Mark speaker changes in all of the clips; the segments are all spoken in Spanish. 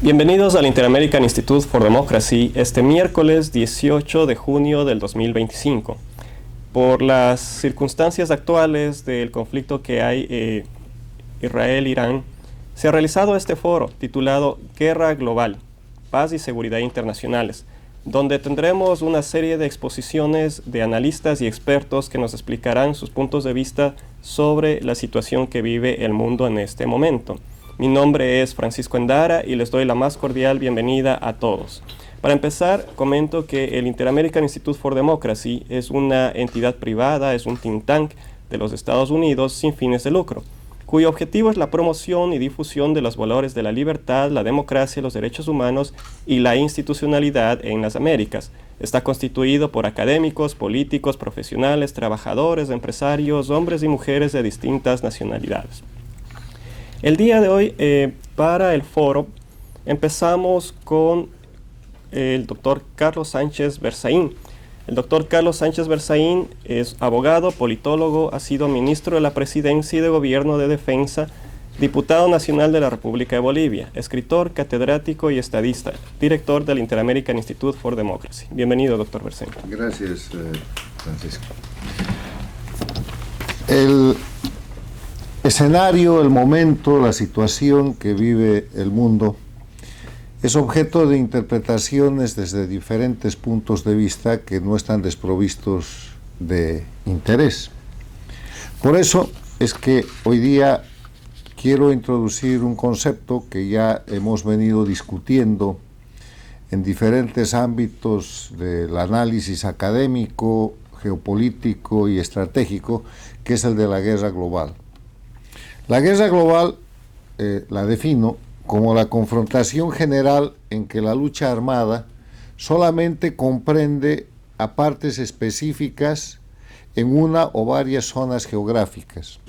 Speaker 1: Bienvenidos al Inter-American Institute for Democracy este miércoles 18 de junio del 2025. Por las circunstancias actuales del conflicto que hay Israel-Irán, se ha realizado este foro titulado Guerra Global, Paz y Seguridad Internacionales, donde tendremos una serie de exposiciones de analistas y expertos que nos explicarán sus puntos de vista sobre la situación que vive el mundo en este momento. Mi nombre es Francisco Endara y les doy la más cordial bienvenida a todos. Para empezar, comento que el Inter-American Institute for Democracy es una entidad privada, es un think tank de los Estados Unidos sin fines de lucro, cuyo objetivo es la promoción y difusión de los valores de la libertad, la democracia, los derechos humanos y la institucionalidad en las Américas. Está constituido por académicos, políticos, profesionales, trabajadores, empresarios, hombres y mujeres de distintas nacionalidades. El día de hoy, para el foro, empezamos con el doctor Carlos Sánchez Berzaín. El doctor Carlos Sánchez Berzaín es abogado, politólogo, ha sido ministro de la Presidencia y de Gobierno de Defensa, diputado nacional de la República de Bolivia, escritor, catedrático y estadista, director del Inter-American Institute for Democracy. Bienvenido, doctor Berzaín.
Speaker 2: Gracias, Francisco. El escenario, el momento, la situación que vive el mundo es objeto de interpretaciones desde diferentes puntos de vista que no están desprovistos de interés. Por eso es que hoy día quiero introducir un concepto que ya hemos venido discutiendo en diferentes ámbitos del análisis académico, geopolítico y estratégico, que es el de la guerra global. La guerra global la defino como la confrontación general en que la lucha armada solamente comprende a partes específicas en una o varias zonas geográficas,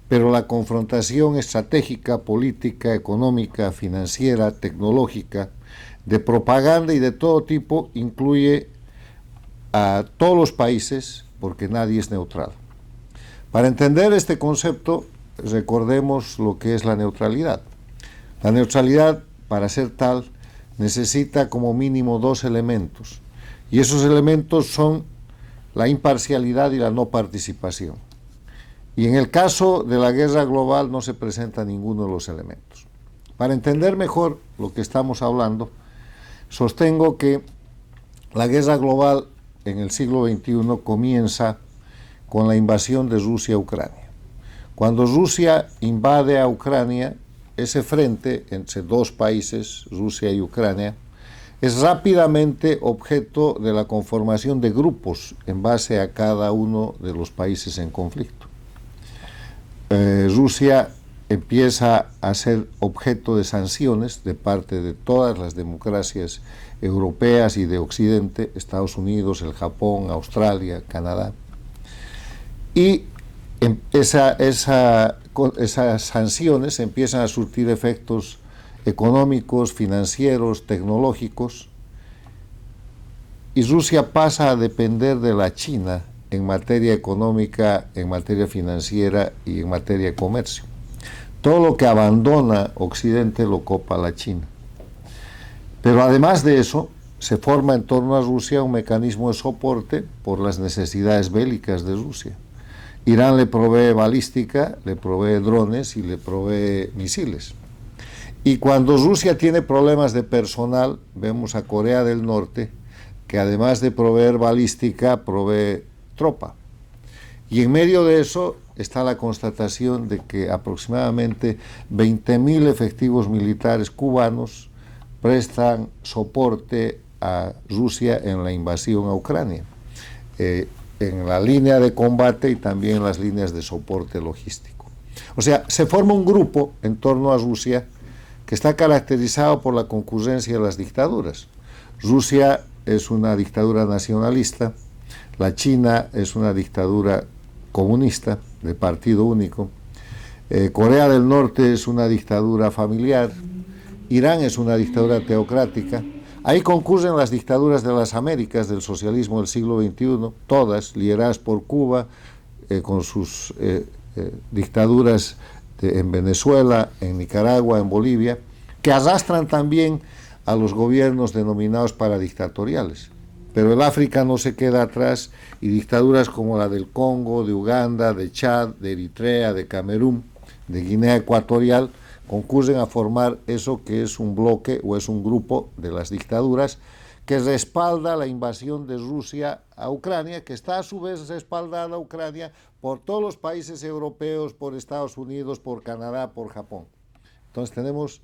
Speaker 2: pero la confrontación estratégica, política, económica, financiera, tecnológica, de propaganda y de todo tipo incluye a todos los países porque nadie es neutral. Para entender este concepto, recordemos lo que es la neutralidad. La neutralidad, para ser tal, necesita como mínimo dos elementos, y esos elementos son la imparcialidad y la no participación. Y en el caso de la guerra global no se presenta ninguno de los elementos. Para entender mejor lo que estamos hablando, sostengo que la guerra global en el siglo XXI comienza con la invasión de Rusia a Ucrania. Cuando Rusia invade a Ucrania, ese frente entre dos países, Rusia y Ucrania, es rápidamente objeto de la conformación de grupos en base a cada uno de los países en conflicto. Rusia empieza a ser objeto de sanciones de parte de todas las democracias europeas y de Occidente, Estados Unidos, el Japón, Australia, Canadá, y esas sanciones empiezan a surtir efectos económicos, financieros, tecnológicos, y Rusia pasa a depender de la China en materia económica, en materia financiera y en materia de comercio. Todo lo que abandona Occidente lo copa la China. Pero además de eso, se forma en torno a Rusia un mecanismo de soporte por las necesidades bélicas de Rusia. Irán le provee balística, le provee drones y le provee misiles. Y cuando Rusia tiene problemas de personal, vemos a Corea del Norte, que además de proveer balística, provee tropa. Y en medio de eso está la constatación de que aproximadamente 20.000 efectivos militares cubanos prestan soporte a Rusia en la invasión a Ucrania. En la línea de combate y también en las líneas de soporte logístico. O sea, se forma un grupo en torno a Rusia que está caracterizado por la concurrencia de las dictaduras. Rusia es una dictadura nacionalista, la China es una dictadura comunista de partido único, Corea del Norte es una dictadura familiar, Irán es una dictadura teocrática. Ahí concurren las dictaduras de las Américas del socialismo del siglo XXI, todas lideradas por Cuba, con sus dictaduras en Venezuela, en Nicaragua, en Bolivia, que arrastran también a los gobiernos denominados paradictatoriales. Pero el África no se queda atrás y dictaduras como la del Congo, de Uganda, de Chad, de Eritrea, de Camerún, de Guinea Ecuatorial, concurren a formar eso que es un bloque o es un grupo de las dictaduras que respalda la invasión de Rusia a Ucrania, que está a su vez respaldada a Ucrania por todos los países europeos, por Estados Unidos, por Canadá, por Japón. Entonces tenemos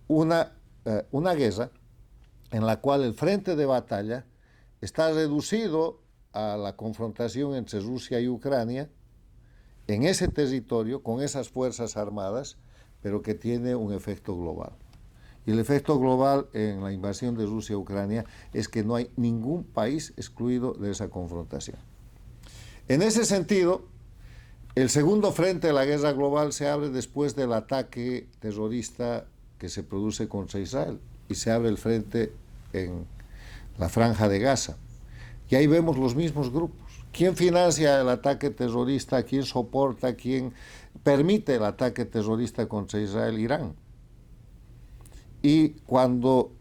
Speaker 2: una guerra en la cual el frente de batalla está reducido a la confrontación entre Rusia y Ucrania en ese territorio, con esas fuerzas armadas, pero que tiene un efecto global. Y el efecto global en la invasión de Rusia a Ucrania es que no hay ningún país excluido de esa confrontación. En ese sentido, el segundo frente de la guerra global se abre después del ataque terrorista que se produce contra Israel, y se abre el frente en la Franja de Gaza. Y ahí vemos los mismos grupos. ¿Quién financia el ataque terrorista? ¿Quién soporta? ¿Quién permite el ataque terrorista contra Israel? Irán. Y cuando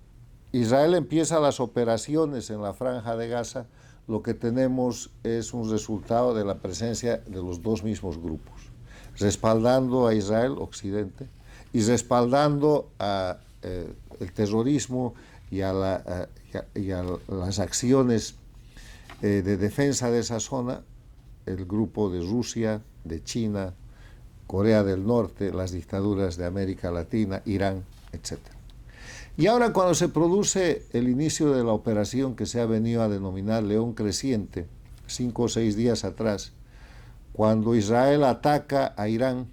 Speaker 2: Israel empieza las operaciones en la Franja de Gaza, lo que tenemos es un resultado de la presencia de los dos mismos grupos, respaldando a Israel, Occidente, y respaldando a el terrorismo y a las acciones de defensa de esa zona, el grupo de Rusia, de China, Corea del Norte, las dictaduras de América Latina, Irán, etc. Y ahora, cuando se produce el inicio de la operación que se ha venido a denominar León Creciente, 5 o 6 días atrás, cuando Israel ataca a Irán,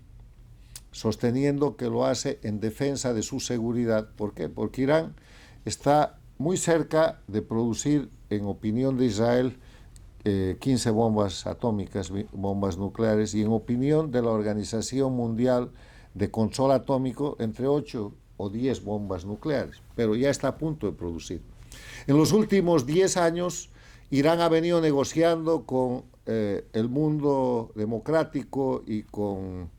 Speaker 2: sosteniendo que lo hace en defensa de su seguridad. ¿Por qué? Porque Irán está muy cerca de producir, en opinión de Israel, 15 bombas atómicas, bombas nucleares, y en opinión de la Organización Mundial de Control Atómico, entre 8 o 10 bombas nucleares, pero ya está a punto de producir. En los últimos 10 años, Irán ha venido negociando con el mundo democrático y con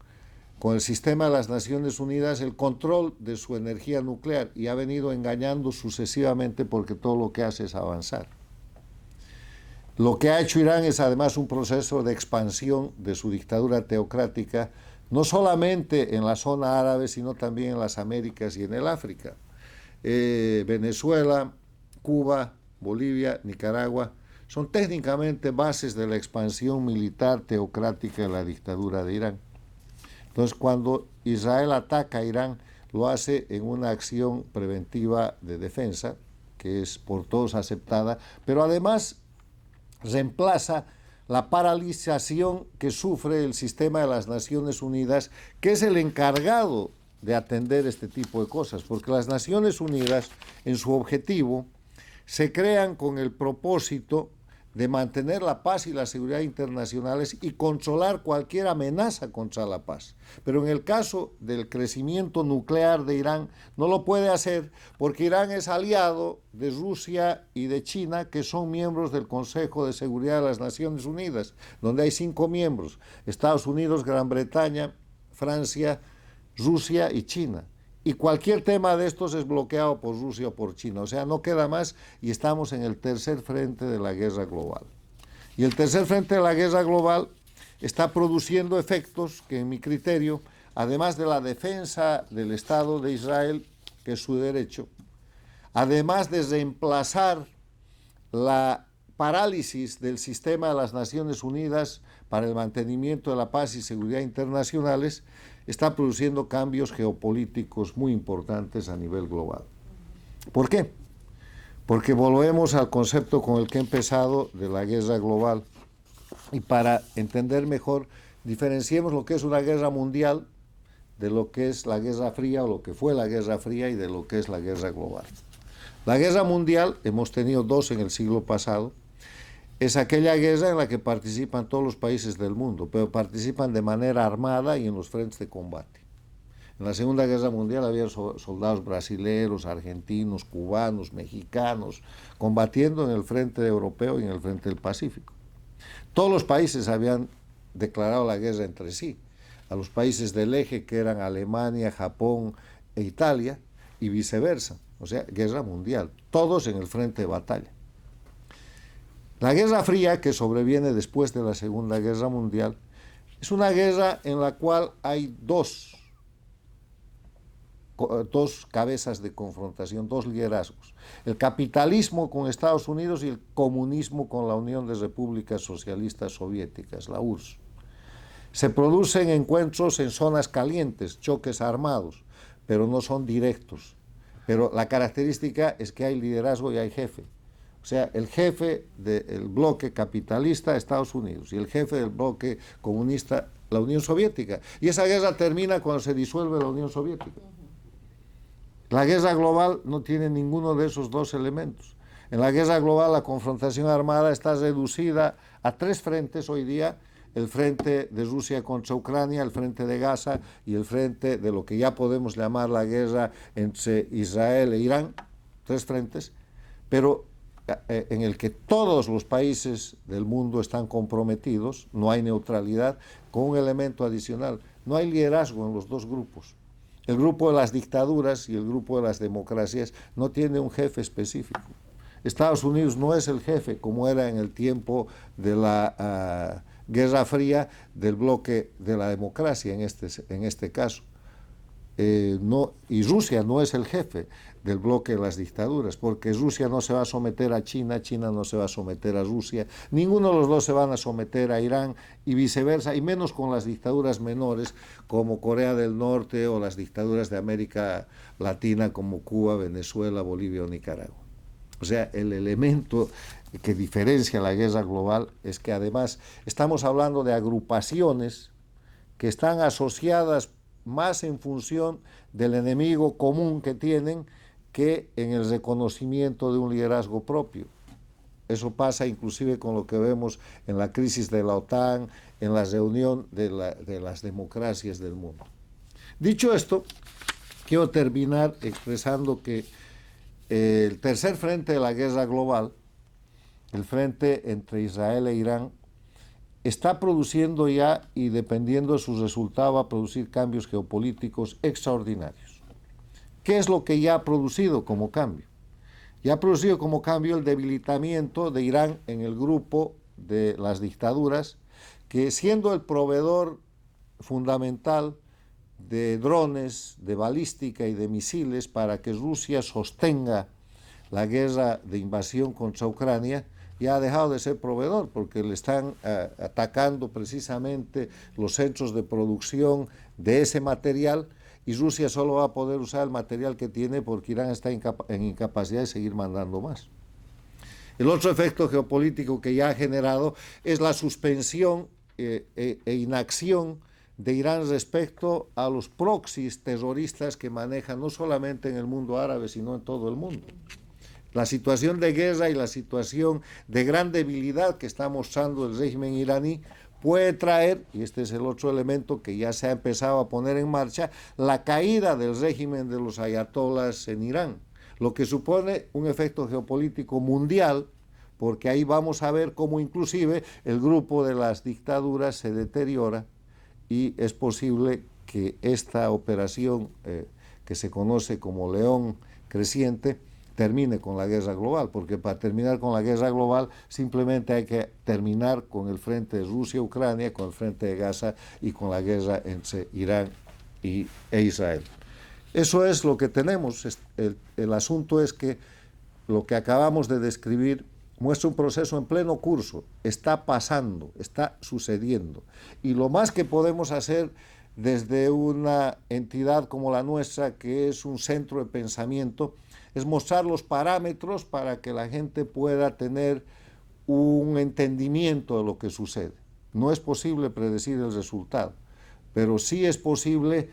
Speaker 2: el sistema de las Naciones Unidas el control de su energía nuclear, y ha venido engañando sucesivamente porque todo lo que hace es avanzar. Lo que ha hecho Irán es además un proceso de expansión de su dictadura teocrática, no solamente en la zona árabe, sino también en las Américas y en el África. Venezuela, Cuba, Bolivia, Nicaragua, son técnicamente bases de la expansión militar teocrática de la dictadura de Irán. Entonces, cuando Israel ataca a Irán, lo hace en una acción preventiva de defensa, que es por todos aceptada, pero además reemplaza la paralización que sufre el sistema de las Naciones Unidas, que es el encargado de atender este tipo de cosas, porque las Naciones Unidas, en su objetivo, se crean con el propósito de mantener la paz y la seguridad internacionales y controlar cualquier amenaza contra la paz. Pero en el caso del crecimiento nuclear de Irán, no lo puede hacer porque Irán es aliado de Rusia y de China, que son miembros del Consejo de Seguridad de las Naciones Unidas, donde hay 5 miembros: Estados Unidos, Gran Bretaña, Francia, Rusia y China. Y cualquier tema de estos es bloqueado por Rusia o por China. O sea, no queda más, y estamos en el tercer frente de la guerra global. Y el tercer frente de la guerra global está produciendo efectos que, en mi criterio, además de la defensa del Estado de Israel, que es su derecho, además de reemplazar la parálisis del sistema de las Naciones Unidas para el mantenimiento de la paz y seguridad internacionales, está produciendo cambios geopolíticos muy importantes a nivel global. ¿Por qué? Porque volvemos al concepto con el que he empezado de la guerra global, y para entender mejor, diferenciemos lo que es una guerra mundial de lo que es la Guerra Fría, o lo que fue la Guerra Fría, y de lo que es la guerra global. La guerra mundial, hemos tenido 2 en el siglo pasado, es aquella guerra en la que participan todos los países del mundo, pero participan de manera armada y en los frentes de combate. En la Segunda Guerra Mundial había soldados brasileños, argentinos, cubanos, mexicanos, combatiendo en el frente europeo y en el frente del Pacífico. Todos los países habían declarado la guerra entre sí. A los países del eje, que eran Alemania, Japón, e Italia, y viceversa, o sea, guerra mundial, todos en el frente de batalla. La Guerra Fría, que sobreviene después de la Segunda Guerra Mundial, es una guerra en la cual hay dos cabezas de confrontación, dos liderazgos: el capitalismo con Estados Unidos y el comunismo con la Unión de Repúblicas Socialistas Soviéticas, la URSS. Se producen encuentros en zonas calientes, choques armados, pero no son directos. Pero la característica es que hay liderazgo y hay jefe. O sea, el jefe del bloque capitalista, Estados Unidos, y el jefe del bloque comunista, la Unión Soviética. Y esa guerra termina cuando se disuelve la Unión Soviética. La guerra global no tiene ninguno de esos dos elementos. En la guerra global la confrontación armada está reducida a tres frentes hoy día: el frente de Rusia contra Ucrania, el frente de Gaza y el frente de lo que ya podemos llamar la guerra entre Israel e Irán. Tres frentes, pero en el que todos los países del mundo están comprometidos, no hay neutralidad, con un elemento adicional: no hay liderazgo en los dos grupos. El grupo de las dictaduras y el grupo de las democracias no tiene un jefe específico. Estados Unidos no es el jefe, como era en el tiempo de la Guerra Fría, del bloque de la democracia en este caso. Y Rusia no es el jefe del bloque de las dictaduras, porque Rusia no se va a someter a China, China no se va a someter a Rusia, ninguno de los dos se van a someter a Irán, y viceversa, y menos con las dictaduras menores como Corea del Norte o las dictaduras de América Latina como Cuba, Venezuela, Bolivia o Nicaragua. O sea, el elemento que diferencia la guerra global es que además estamos hablando de agrupaciones que están asociadas más en función del enemigo común que tienen que en el reconocimiento de un liderazgo propio. Eso pasa inclusive con lo que vemos en la crisis de la OTAN, en la reunión de las democracias del mundo. Dicho esto, quiero terminar expresando que el tercer frente de la guerra global, el frente entre Israel e Irán, está produciendo ya, y dependiendo de su resultado, va a producir cambios geopolíticos extraordinarios. ¿Qué es lo que ya ha producido como cambio? Ya ha producido como cambio el debilitamiento de Irán en el grupo de las dictaduras, que siendo el proveedor fundamental de drones, de balística y de misiles para que Rusia sostenga la guerra de invasión contra Ucrania, ya ha dejado de ser proveedor, porque le están atacando precisamente los centros de producción de ese material, y Rusia solo va a poder usar el material que tiene porque Irán está en incapacidad de seguir mandando más. El otro efecto geopolítico que ya ha generado es la suspensión e inacción de Irán respecto a los proxies terroristas que manejan no solamente en el mundo árabe, sino en todo el mundo. La situación de guerra y la situación de gran debilidad que está mostrando el régimen iraní puede traer, y este es el otro elemento que ya se ha empezado a poner en marcha, la caída del régimen de los ayatolás en Irán, lo que supone un efecto geopolítico mundial, porque ahí vamos a ver cómo inclusive el grupo de las dictaduras se deteriora, y es posible que esta operación que se conoce como León creciente termine con la guerra global, porque para terminar con la guerra global simplemente hay que terminar con el frente de Rusia-Ucrania, con el frente de Gaza y con la guerra entre Irán e Israel. Eso es lo que tenemos. El asunto es que lo que acabamos de describir muestra un proceso en pleno curso, está pasando, está sucediendo, y lo más que podemos hacer desde una entidad como la nuestra, que es un centro de pensamiento, es mostrar los parámetros para que la gente pueda tener un entendimiento de lo que sucede. No es posible predecir el resultado, pero sí es posible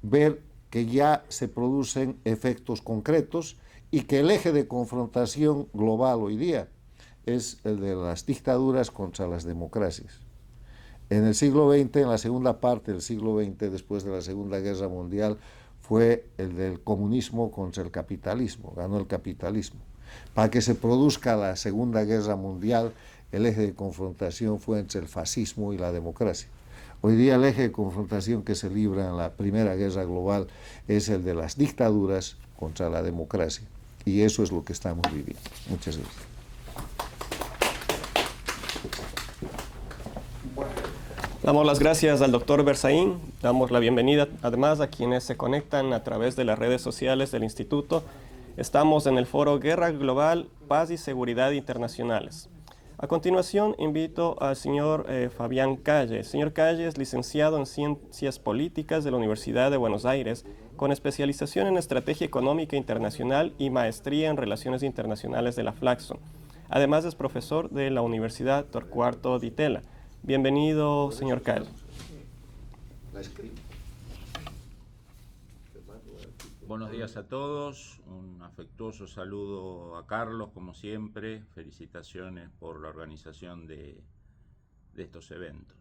Speaker 2: ver que ya se producen efectos concretos y que el eje de confrontación global hoy día es el de las dictaduras contra las democracias. En el siglo XX, en la segunda parte del siglo XX, después de la Segunda Guerra Mundial, fue el del comunismo contra el capitalismo, ganó el capitalismo. Para que se produzca la Segunda Guerra Mundial, el eje de confrontación fue entre el fascismo y la democracia. Hoy día el eje de confrontación que se libra en la Primera Guerra Global es el de las dictaduras contra la democracia. Y eso es lo que estamos viviendo. Muchas gracias.
Speaker 1: Damos las gracias al doctor Berzaín, damos la bienvenida además a quienes se conectan a través de las redes sociales del Instituto. Estamos en el foro Guerra Global, Paz y Seguridad Internacionales. A continuación invito al señor Fabián Calle. El señor Calle es licenciado en Ciencias Políticas de la Universidad de Buenos Aires, con especialización en Estrategia Económica Internacional y maestría en Relaciones Internacionales de la Flaxo. Además es profesor de la Universidad Torcuato Di Tella. Bienvenido, señor Calle.
Speaker 3: Buenos días a todos, un afectuoso saludo a Carlos, como siempre, felicitaciones por la organización de estos eventos.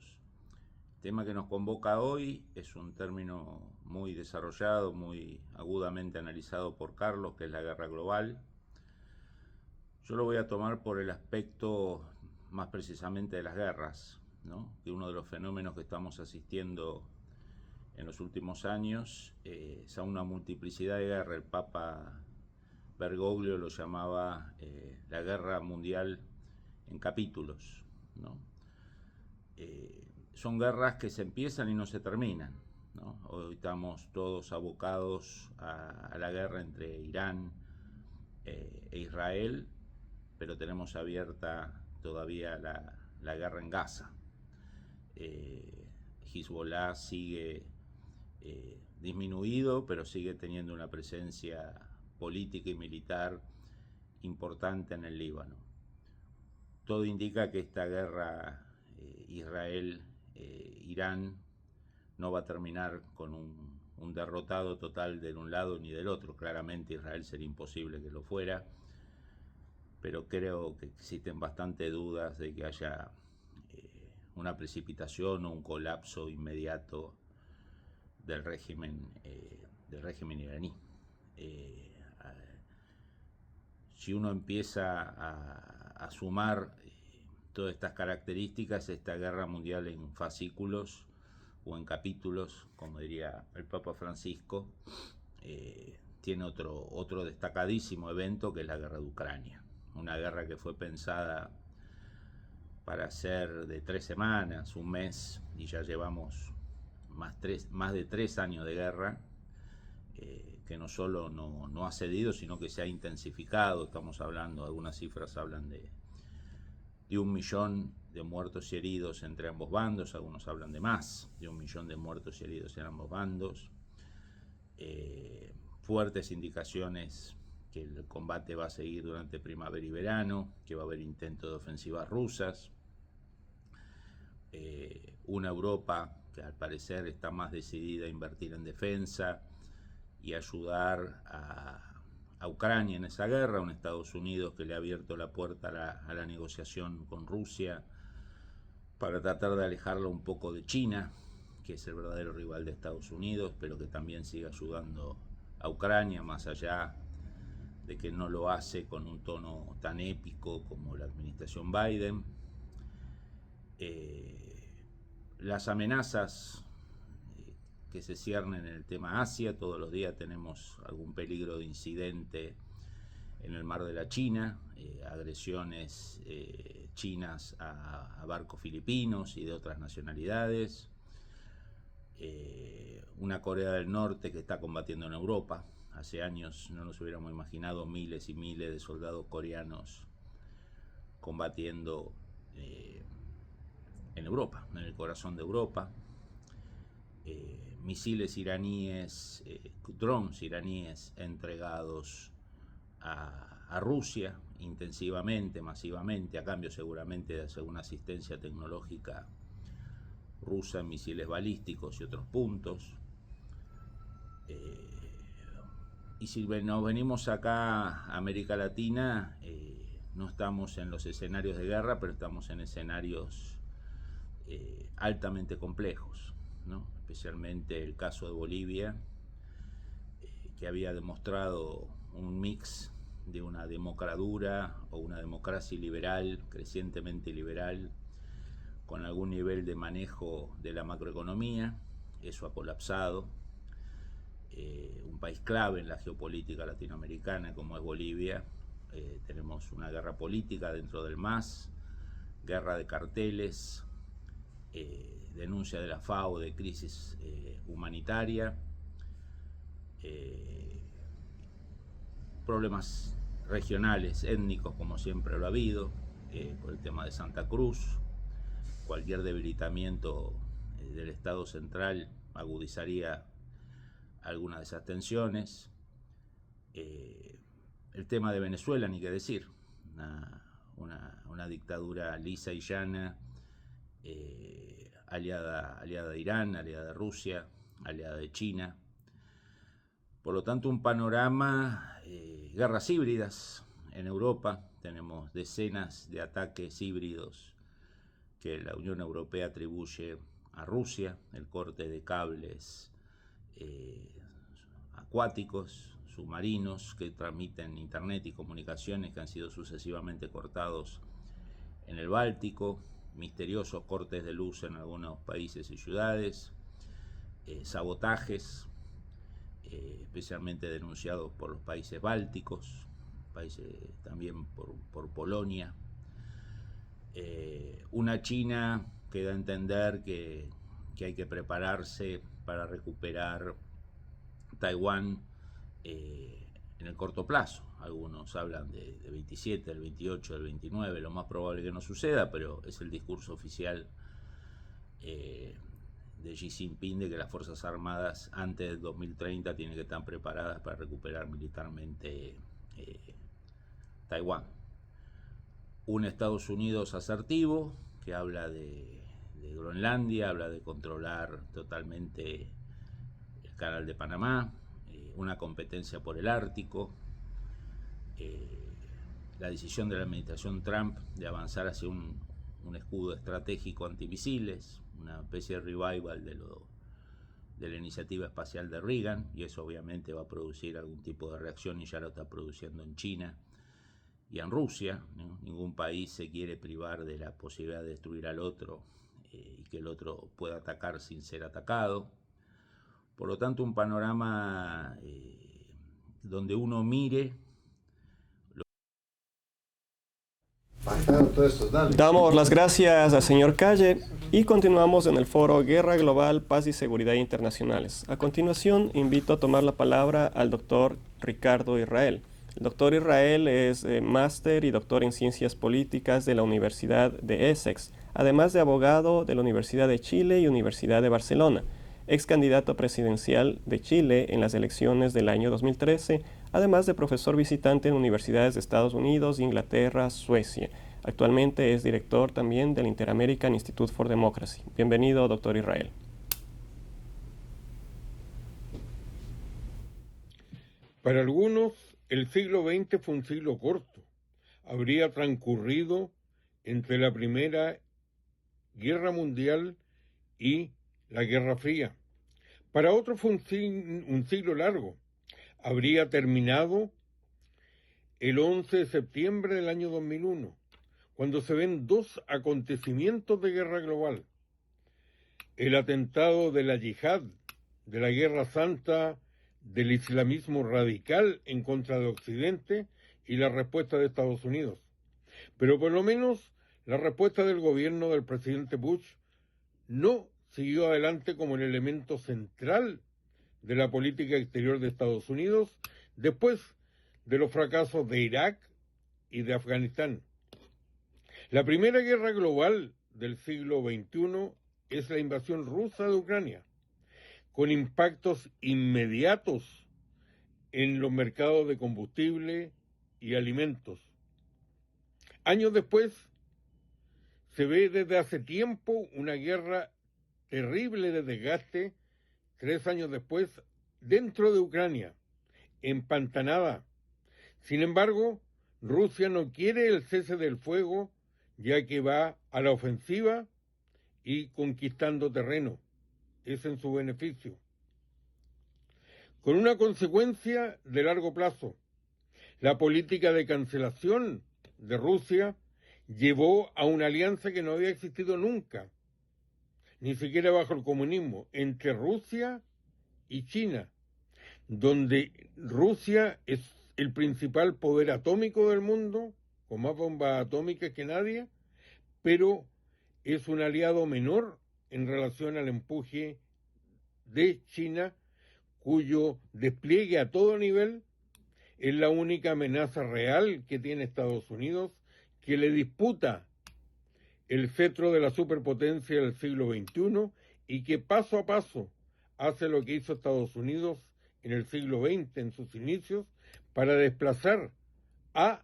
Speaker 3: El tema que nos convoca hoy es un término muy desarrollado, muy agudamente analizado por Carlos, que es la guerra global. Yo lo voy a tomar por el aspecto más precisamente de las guerras, ¿no? Que uno de los fenómenos que estamos asistiendo en los últimos años es a una multiplicidad de guerras. El Papa Bergoglio lo llamaba la guerra mundial en capítulos, ¿no? Son guerras que se empiezan y no se terminan, ¿no? Hoy estamos todos abocados a la guerra entre Irán e Israel, pero tenemos abierta todavía la guerra en Gaza. Hezbollah sigue disminuido, pero sigue teniendo una presencia política y militar importante en el Líbano. Todo indica que esta guerra Israel-Irán no va a terminar con un derrotado total de un lado ni del otro. Claramente Israel sería imposible que lo fuera, pero creo que existen bastantes dudas de que haya una precipitación o un colapso inmediato del régimen iraní. Si uno empieza a sumar todas estas características, esta guerra mundial en fascículos o en capítulos, como diría el Papa Francisco, tiene otro destacadísimo evento, que es la guerra de Ucrania. Una guerra que fue pensada para ser de 3 semanas, un mes, y ya llevamos más de 3 años de guerra, que no solo no ha cedido, sino que se ha intensificado. Estamos hablando, algunas cifras hablan de 1 millón de muertos y heridos entre ambos bandos, algunos hablan de más, de 1 millón de muertos y heridos en ambos bandos. Fuertes indicaciones que el combate va a seguir durante primavera y verano, que va a haber intentos de ofensivas rusas. Una Europa que al parecer está más decidida a invertir en defensa y ayudar a Ucrania en esa guerra, un Estados Unidos que le ha abierto la puerta a la negociación con Rusia para tratar de alejarlo un poco de China, que es el verdadero rival de Estados Unidos, pero que también sigue ayudando a Ucrania, más allá de que no lo hace con un tono tan épico como la administración Biden. Las amenazas que se ciernen en el tema Asia, todos los días tenemos algún peligro de incidente en el mar de la China, agresiones chinas a barcos filipinos y de otras nacionalidades, una Corea del Norte que está combatiendo en Europa. Hace años no nos hubiéramos imaginado miles y miles de soldados coreanos combatiendo en Europa, en el corazón de Europa. Misiles iraníes, drones iraníes entregados a Rusia intensivamente, masivamente, a cambio seguramente de alguna asistencia tecnológica rusa en misiles balísticos y otros puntos. Y si nos venimos acá a América Latina, no estamos en los escenarios de guerra, pero estamos en escenarios altamente complejos, ¿no? Especialmente el caso de Bolivia, que había demostrado un mix de una democracia o una democracia liberal, crecientemente liberal, con algún nivel de manejo de la macroeconomía. Eso ha colapsado. Un país clave en la geopolítica latinoamericana como es Bolivia. Tenemos una guerra política dentro del MAS, guerra de carteles, denuncia de la FAO de crisis humanitaria, problemas regionales, étnicos, como siempre lo ha habido, por el tema de Santa Cruz. Cualquier debilitamiento del Estado central agudizaría algunas de esas tensiones. El tema de Venezuela, ni qué decir, una dictadura lisa y llana, aliada de Irán, aliada de Rusia, aliada de China. Por lo tanto, un panorama, guerras híbridas en Europa. Tenemos decenas de ataques híbridos que la Unión Europea atribuye a Rusia, el corte de cables acuáticos, submarinos que transmiten internet y comunicaciones que han sido sucesivamente cortados en el Báltico, misteriosos cortes de luz en algunos países y ciudades, sabotajes, especialmente denunciados por los países bálticos, países también por Polonia. Una China que da a entender que hay que prepararse para recuperar Taiwán en el corto plazo. Algunos hablan de 27, del 28, del 29, lo más probable que no suceda, pero es el discurso oficial de Xi Jinping de que las Fuerzas Armadas antes del 2030 tienen que estar preparadas para recuperar militarmente Taiwán. Un Estados Unidos asertivo que habla de Groenlandia, habla de controlar totalmente el canal de Panamá, una competencia por el Ártico, la decisión de la administración Trump de avanzar hacia un escudo estratégico antimisiles, una especie de revival de la iniciativa espacial de Reagan, y eso obviamente va a producir algún tipo de reacción y ya lo está produciendo en China y en Rusia, ¿no? Ningún país se quiere privar de la posibilidad de destruir al otro y que el otro pueda atacar sin ser atacado. Por lo tanto, un panorama donde uno mire.
Speaker 1: Damos las gracias al señor Calle y continuamos en el foro Guerra Global, Paz y Seguridad Internacionales. A continuación, invito a tomar la palabra al doctor Ricardo Israel. El doctor Israel es máster y doctor en Ciencias Políticas de la Universidad de Essex, además de abogado de la Universidad de Chile y Universidad de Barcelona, ex candidato presidencial de Chile en las elecciones del año 2013, además de profesor visitante en universidades de Estados Unidos, Inglaterra, Suecia. Actualmente es director también del Inter-American Institute for Democracy. Bienvenido, doctor Israel.
Speaker 4: Para algunos, el siglo XX fue un siglo corto. Habría transcurrido entre la Primera Guerra Mundial y la Guerra Fría. Para otros fue un siglo largo. Habría terminado el 11 de septiembre del año 2001, cuando se ven dos acontecimientos de guerra global. El atentado de la yihad, de la Guerra Santa, del islamismo radical en contra de Occidente y la respuesta de Estados Unidos. Pero por lo menos la respuesta del gobierno del presidente Bush no siguió adelante como el elemento central de la política exterior de Estados Unidos después de los fracasos de Irak y de Afganistán. La primera guerra global del siglo XXI es la invasión rusa de Ucrania, con impactos inmediatos en los mercados de combustible y alimentos. Años después, se ve desde hace tiempo una guerra terrible de desgaste, 3 años después, dentro de Ucrania, empantanada. Sin embargo, Rusia no quiere el cese del fuego, ya que va a la ofensiva y conquistando terreno. Es en su beneficio. Con una consecuencia de largo plazo, la política de cancelación de Rusia llevó a una alianza que no había existido nunca, ni siquiera bajo el comunismo, entre Rusia y China, donde Rusia es el principal poder atómico del mundo, con más bombas atómicas que nadie, pero es un aliado menor en relación al empuje de China, cuyo despliegue a todo nivel es la única amenaza real que tiene Estados Unidos, que le disputa el cetro de la superpotencia del siglo XXI y que paso a paso hace lo que hizo Estados Unidos en el siglo XX, en sus inicios, para desplazar a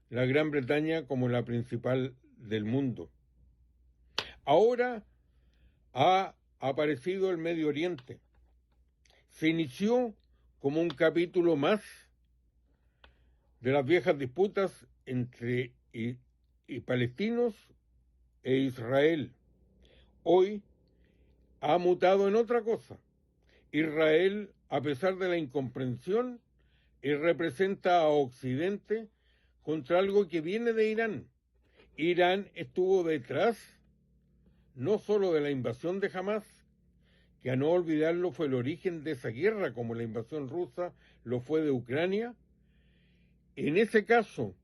Speaker 4: la Gran Bretaña como la principal del mundo. Ahora ha aparecido el Medio Oriente. Se inició como un capítulo más de las viejas disputas entre palestinos e Israel. Hoy ha mutado en otra cosa. Israel, a pesar de la incomprensión, representa a Occidente contra algo que viene de Irán. Irán estuvo detrás no solo de la invasión de Hamás, que a no olvidarlo fue el origen de esa guerra, como la invasión rusa lo fue de Ucrania. En ese caso,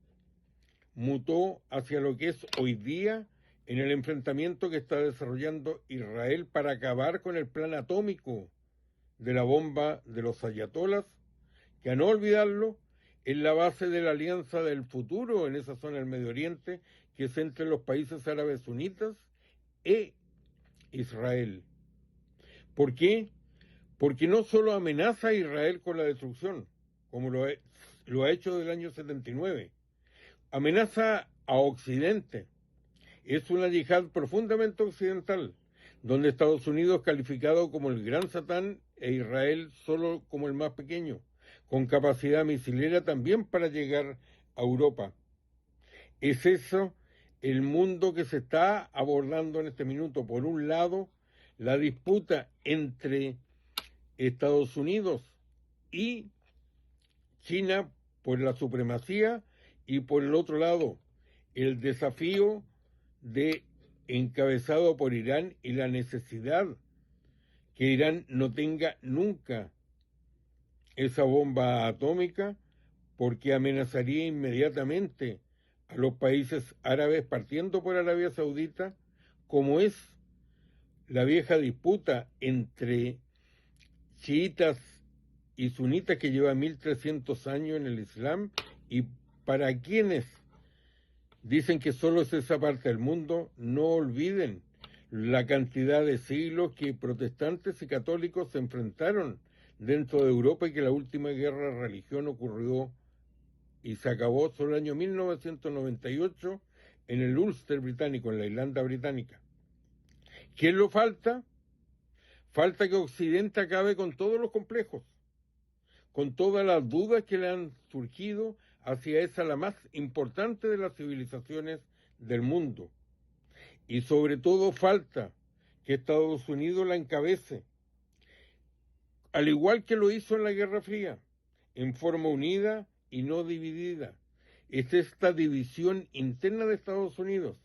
Speaker 4: mutó hacia lo que es hoy día en el enfrentamiento que está desarrollando Israel para acabar con el plan atómico de la bomba de los ayatolas, que a no olvidarlo es la base de la alianza del futuro en esa zona del Medio Oriente, que es entre los países árabes sunitas e Israel. ¿Por qué? Porque no solo amenaza a Israel con la destrucción, como lo ha hecho desde el año 79, amenaza a Occidente. Es una yihad profundamente occidental, donde Estados Unidos calificado como el gran Satán e Israel solo como el más pequeño, con capacidad misilera también para llegar a Europa. Es eso el mundo que se está abordando en este minuto. Por un lado, la disputa entre Estados Unidos y China por la supremacía, y por el otro lado, el desafío encabezado por Irán y la necesidad que Irán no tenga nunca esa bomba atómica, porque amenazaría inmediatamente a los países árabes, partiendo por Arabia Saudita, como es la vieja disputa entre chiitas y sunitas que lleva 1300 años en el Islam, y para quienes dicen que solo es esa parte del mundo, no olviden la cantidad de siglos que protestantes y católicos se enfrentaron dentro de Europa, y que la última guerra de religión ocurrió y se acabó solo el año 1998 en el Ulster británico, en la Irlanda británica. ¿Qué lo falta? Falta que Occidente acabe con todos los complejos, con todas las dudas que le han surgido hacia esa, la más importante de las civilizaciones del mundo. Y sobre todo falta que Estados Unidos la encabece, al igual que lo hizo en la Guerra Fría, en forma unida y no dividida. Es esta división interna de Estados Unidos,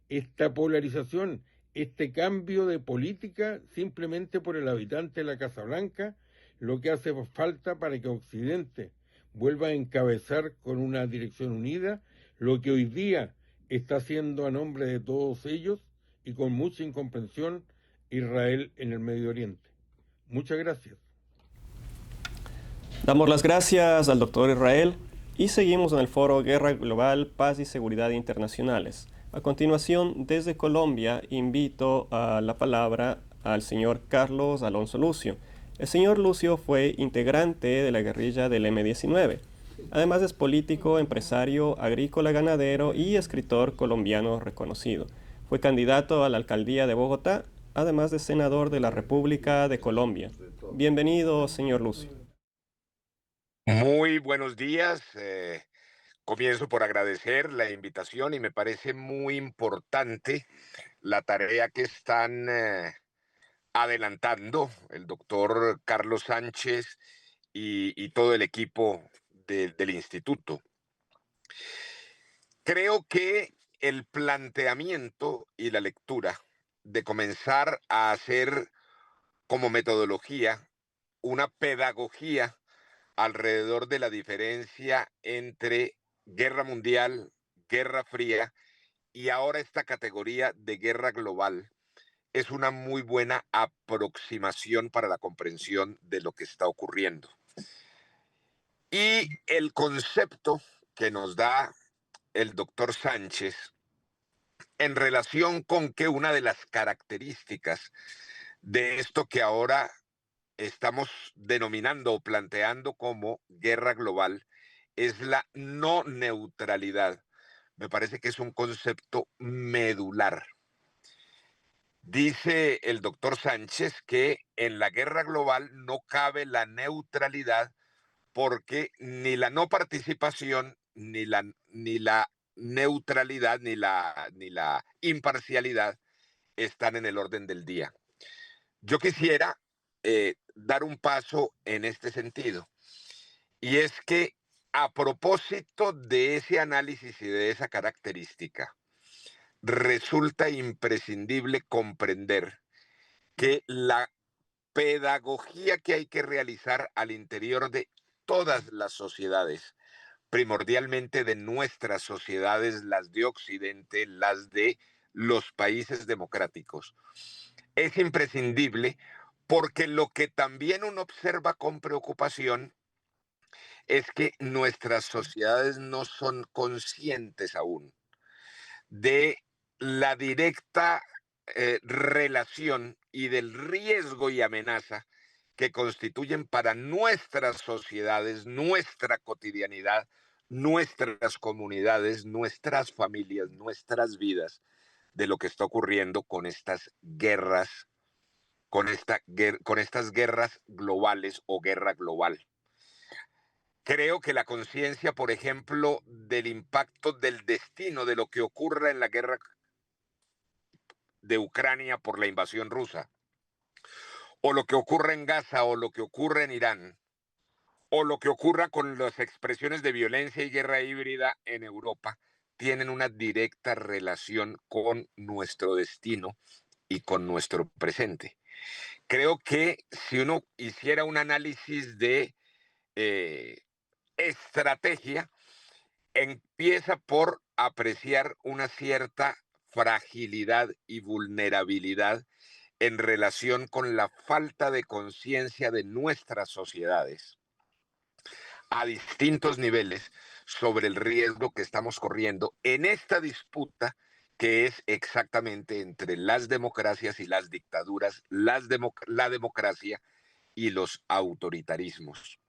Speaker 4: esta polarización, este cambio de política simplemente por el habitante de la Casa Blanca, lo que hace falta para que Occidente vuelva a encabezar con una dirección unida lo que hoy día está haciendo a nombre de todos ellos y con mucha incomprensión Israel en el Medio Oriente. Muchas gracias.
Speaker 1: Damos las gracias al doctor Israel y seguimos en el foro Guerra Global, Paz y Seguridad Internacionales. A continuación, desde Colombia, invito a la palabra al señor Carlos Alonso Lucio. El señor Lucio fue integrante de la guerrilla del M-19. Además es político, empresario, agrícola, ganadero y escritor colombiano reconocido. Fue candidato a la alcaldía de Bogotá, además de senador de la República de Colombia. Bienvenido, señor Lucio.
Speaker 5: Muy buenos días. Comienzo por agradecer la invitación y me parece muy importante la tarea que están adelantando el doctor Carlos Sánchez y todo el equipo del instituto. Creo que el planteamiento y la lectura de comenzar a hacer como metodología una pedagogía alrededor de la diferencia entre guerra mundial, guerra fría y ahora esta categoría de guerra global es una muy buena aproximación para la comprensión de lo que está ocurriendo. Y el concepto que nos da el doctor Sánchez en relación con que una de las características de esto que ahora estamos denominando o planteando como guerra global es la no neutralidad. Me parece que es un concepto medular. Dice el doctor Sánchez que en la guerra global no cabe la neutralidad porque ni la no participación, ni la neutralidad, ni la imparcialidad están en el orden del día. Yo quisiera dar un paso en este sentido, y es que a propósito de ese análisis y de esa característica, resulta imprescindible comprender que la pedagogía que hay que realizar al interior de todas las sociedades, primordialmente de nuestras sociedades, las de Occidente, las de los países democráticos, es imprescindible porque lo que también uno observa con preocupación es que nuestras sociedades no son conscientes aún de la directa relación y del riesgo y amenaza que constituyen para nuestras sociedades, nuestra cotidianidad, nuestras comunidades, nuestras familias, nuestras vidas, de lo que está ocurriendo con estas guerras, con estas guerras globales o guerra global. Creo que la conciencia, por ejemplo, del impacto del destino de lo que ocurra en la guerra de Ucrania por la invasión rusa, o lo que ocurre en Gaza, o lo que ocurre en Irán, o lo que ocurra con las expresiones de violencia y guerra híbrida en Europa, tienen una directa relación con nuestro destino y con nuestro presente. Creo que si uno hiciera un análisis de eh, estrategia, empieza por apreciar una cierta fragilidad y vulnerabilidad en relación con la falta de conciencia de nuestras sociedades a distintos niveles sobre el riesgo que estamos corriendo en esta disputa que es exactamente entre las democracias y las dictaduras, la democracia y los autoritarismos.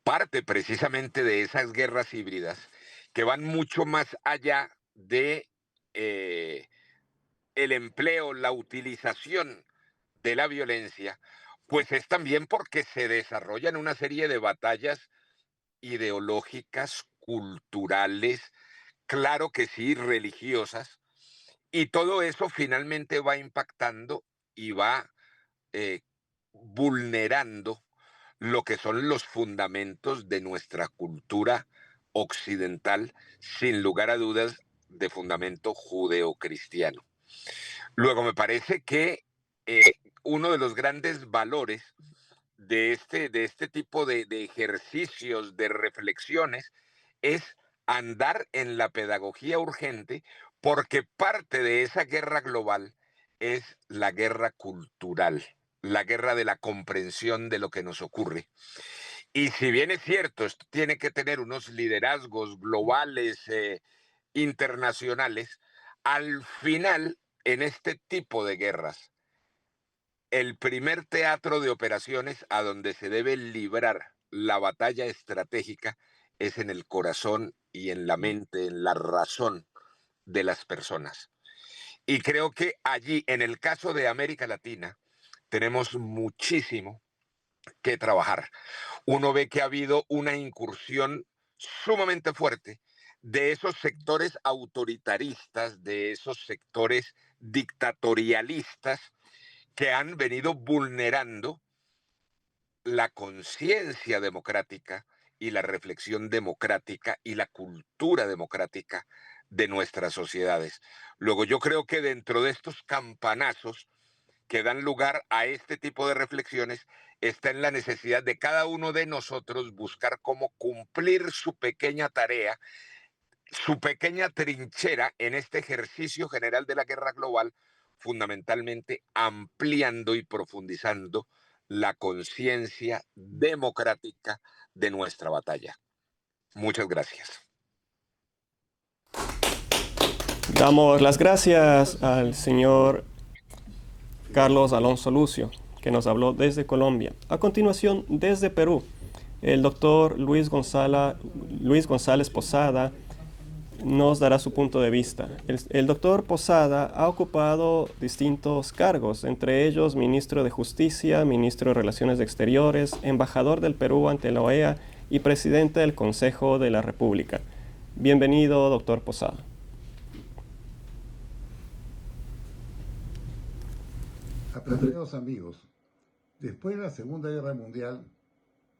Speaker 5: Parte precisamente de esas guerras híbridas que van mucho más allá de eh, el empleo, la utilización de la violencia, pues es también porque se desarrollan una serie de batallas ideológicas, culturales, claro que sí, religiosas, y todo eso finalmente va impactando y va eh, vulnerando lo que son los fundamentos de nuestra cultura occidental, sin lugar a dudas, de fundamento judeocristiano. Luego, me parece que eh, uno de los grandes valores de este tipo de ejercicios, de reflexiones, es andar en la pedagogía urgente, porque parte de esa guerra global es la guerra cultural, la guerra de la comprensión de lo que nos ocurre. Y si bien es cierto, esto tiene que tener unos liderazgos globales, internacionales, al final, en este tipo de guerras, el primer teatro de operaciones a donde se debe librar la batalla estratégica es en el corazón y en la mente, en la razón de las personas. Y creo que allí, en el caso de América Latina, tenemos muchísimo que trabajar. Uno ve que ha habido una incursión sumamente fuerte de esos sectores autoritaristas, de esos sectores dictatorialistas que han venido vulnerando la conciencia democrática y la reflexión democrática y la cultura democrática de nuestras sociedades. Luego, yo creo que dentro de estos campanazos que dan lugar a este tipo de reflexiones está en la necesidad de cada uno de nosotros buscar cómo cumplir su pequeña tarea, su pequeña trinchera en este ejercicio general de la guerra global, fundamentalmente ampliando y profundizando la conciencia democrática de nuestra batalla. Muchas gracias.
Speaker 1: Damos las gracias al señor Carlos Alonso Lucio, que nos habló desde Colombia. A continuación, desde Perú, el doctor Luis González Posada nos dará su punto de vista. El doctor Posada ha ocupado distintos cargos, entre ellos ministro de Justicia, ministro de Relaciones Exteriores, embajador del Perú ante la OEA y presidente del Consejo de la República. Bienvenido, doctor Posada.
Speaker 6: Apreciados amigos, después de la Segunda Guerra Mundial,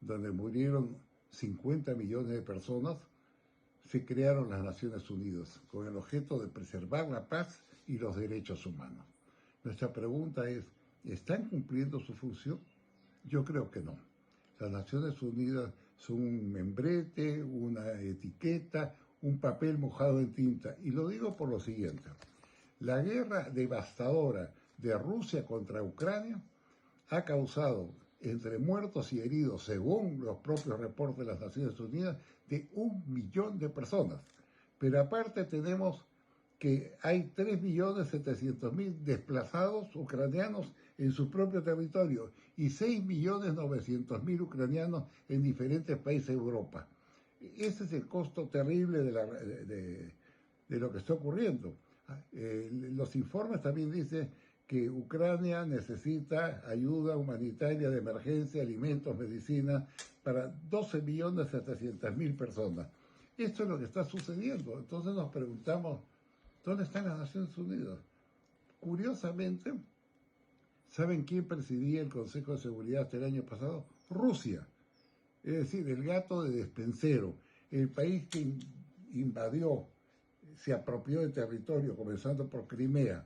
Speaker 6: donde murieron 50 millones de personas, se crearon las Naciones Unidas con el objeto de preservar la paz y los derechos humanos. Nuestra pregunta es, ¿están cumpliendo su función? Yo creo que no. Las Naciones Unidas son un membrete, una etiqueta, un papel mojado en tinta. Y lo digo por lo siguiente. La guerra devastadora de Rusia contra Ucrania ha causado entre muertos y heridos, según los propios reportes de las Naciones Unidas, de 1 millón de personas. Pero aparte tenemos que hay 3.700.000 desplazados ucranianos en su propio territorio y 6.900.000 ucranianos en diferentes países de Europa. Ese es el costo terrible de lo que está ocurriendo. Los informes también dicen que Ucrania necesita ayuda humanitaria de emergencia, alimentos, medicina, para 12.700.000 personas. Esto es lo que está sucediendo. Entonces nos preguntamos, ¿dónde están las Naciones Unidas? Curiosamente, ¿saben quién presidía el Consejo de Seguridad hasta el año pasado? Rusia. Es decir, el gato de despensero, el país que invadió, se apropió de territorio, comenzando por Crimea,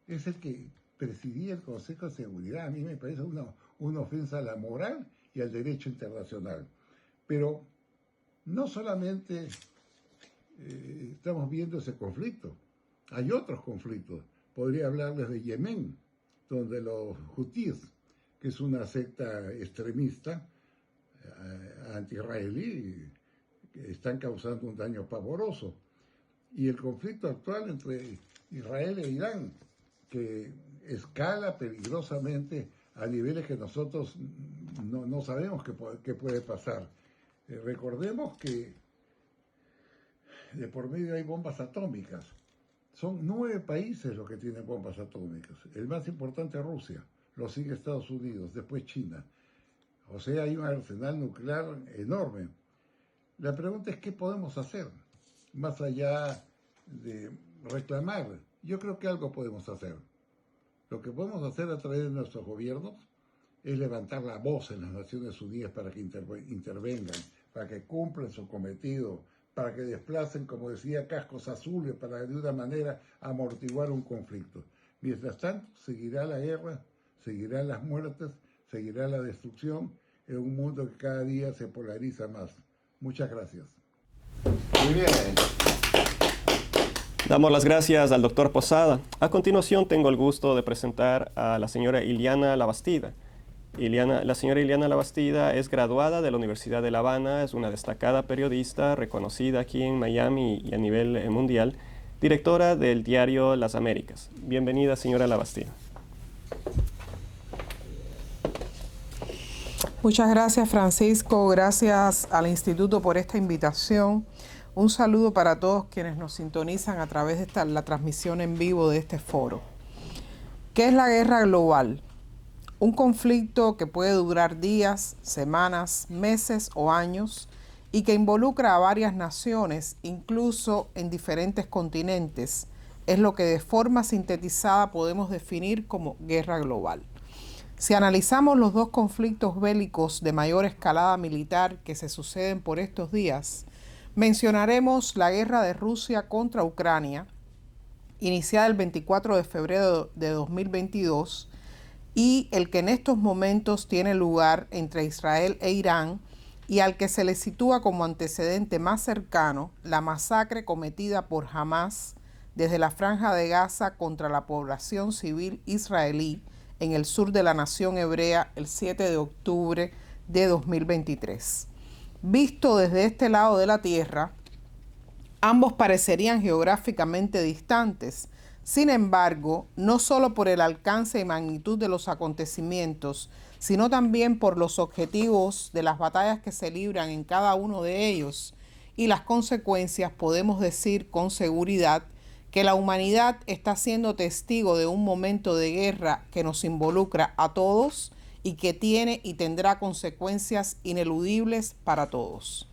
Speaker 6: es el que presidía el Consejo de Seguridad. A mí me parece una ofensa a la moral y al derecho internacional. Pero no solamente estamos viendo ese conflicto, hay otros conflictos. Podría hablarles de Yemen, donde los hutíes, que es una secta extremista anti-israelí, están causando un daño pavoroso. Y el conflicto actual entre Israel e Irán, que escala peligrosamente a niveles que nosotros no sabemos qué puede pasar. Recordemos que de por medio hay bombas atómicas. Son 9 países los que tienen bombas atómicas. El más importante es Rusia, lo sigue Estados Unidos, después China. O sea, hay un arsenal nuclear enorme. La pregunta es, ¿qué podemos hacer? Más allá de reclamar, yo creo que algo podemos hacer. Lo que podemos hacer a través de nuestros gobiernos es levantar la voz en las Naciones Unidas para que intervengan, para que cumplan su cometido, para que desplacen, como decía, cascos azules, para de una manera amortiguar un conflicto. Mientras tanto, seguirá la guerra, seguirán las muertes, seguirá la destrucción en un mundo que cada día se polariza más. Muchas gracias.
Speaker 2: Muy bien.
Speaker 1: Damos las gracias al doctor Posada. A continuación tengo el gusto de presentar a la señora Iliana Labastida. La señora Iliana Labastida es graduada de la Universidad de La Habana, es una destacada periodista reconocida aquí en Miami y a nivel mundial, directora del diario Las Américas. Bienvenida, señora Labastida.
Speaker 7: Muchas gracias, Francisco. Gracias al Instituto por esta invitación. Un saludo para todos quienes nos sintonizan a través de la transmisión en vivo de este foro. ¿Qué es la guerra global? Un conflicto que puede durar días, semanas, meses o años y que involucra a varias naciones, incluso en diferentes continentes, es lo que de forma sintetizada podemos definir como guerra global. Si analizamos los dos conflictos bélicos de mayor escalada militar que se suceden por estos días, mencionaremos la guerra de Rusia contra Ucrania, iniciada el 24 de febrero de 2022, y el que en estos momentos tiene lugar entre Israel e Irán, y al que se le sitúa como antecedente más cercano la masacre cometida por Hamás desde la Franja de Gaza contra la población civil israelí en el sur de la nación hebrea el 7 de octubre de 2023. Visto desde este lado de la tierra, ambos parecerían geográficamente distantes. Sin embargo, no solo por el alcance y magnitud de los acontecimientos, sino también por los objetivos de las batallas que se libran en cada uno de ellos y las consecuencias, podemos decir con seguridad que la humanidad está siendo testigo de un momento de guerra que nos involucra a todos y que tiene y tendrá consecuencias ineludibles para todos.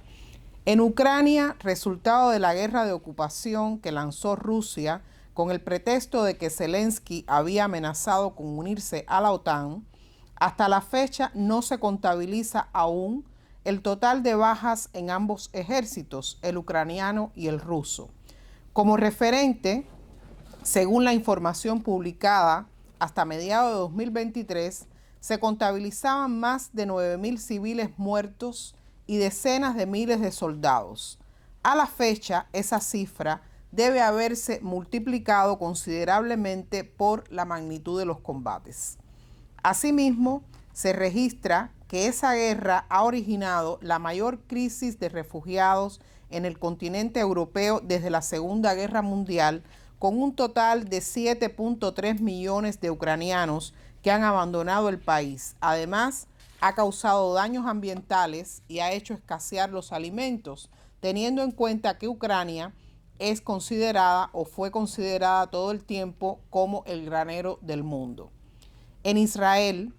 Speaker 7: En Ucrania, resultado de la guerra de ocupación que lanzó Rusia con el pretexto de que Zelensky había amenazado con unirse a la OTAN, hasta la fecha no se contabiliza aún el total de bajas en ambos ejércitos, el ucraniano y el ruso. Como referente, según la información publicada, hasta mediados de 2023 se contabilizaban más de 9.000 civiles muertos y decenas de miles de soldados. A la fecha, esa cifra debe haberse multiplicado considerablemente por la magnitud de los combates. Asimismo, se registra que esa guerra ha originado la mayor crisis de refugiados en el continente europeo desde la Segunda Guerra Mundial, con un total de 7.3 millones de ucranianos que han abandonado el país. Además, ha causado daños ambientales y ha hecho escasear los alimentos, teniendo en cuenta que Ucrania es considerada o fue considerada todo el tiempo como el granero del mundo. En Israel,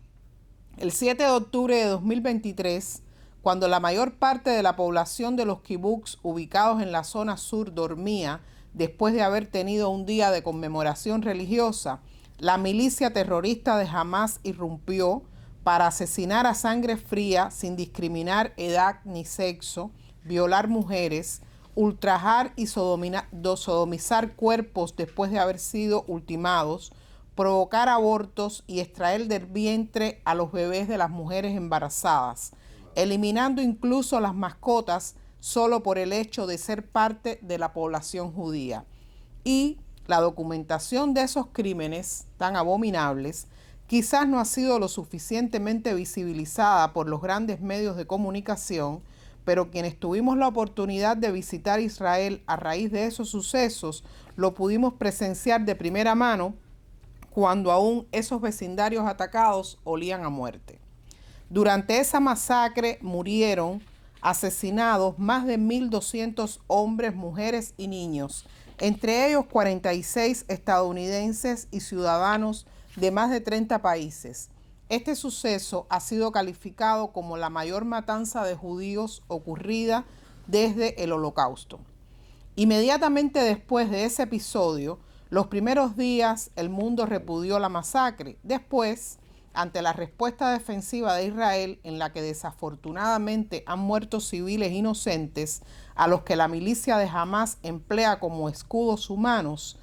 Speaker 7: el 7 de octubre de 2023, cuando la mayor parte de la población de los kibbutz ubicados en la zona sur dormía después de haber tenido un día de conmemoración religiosa, la milicia terrorista de Hamás irrumpió para asesinar a sangre fría sin discriminar edad ni sexo, violar mujeres, ultrajar y sodomizar cuerpos después de haber sido ultimados, provocar abortos y extraer del vientre a los bebés de las mujeres embarazadas, eliminando incluso las mascotas solo por el hecho de ser parte de la población judía. Y la documentación de esos crímenes tan abominables quizás no ha sido lo suficientemente visibilizada por los grandes medios de comunicación, pero quienes tuvimos la oportunidad de visitar Israel a raíz de esos sucesos, lo pudimos presenciar de primera mano cuando aún esos vecindarios atacados olían a muerte. Durante esa masacre murieron asesinados más de 1.200 hombres, mujeres y niños, entre ellos 46 estadounidenses y ciudadanos de más de 30 países. Este suceso ha sido calificado como la mayor matanza de judíos ocurrida desde el Holocausto. Inmediatamente después de ese episodio, los primeros días el mundo repudió la masacre. Después, ante la respuesta defensiva de Israel, en la que desafortunadamente han muerto civiles inocentes a los que la milicia de Hamás emplea como escudos humanos,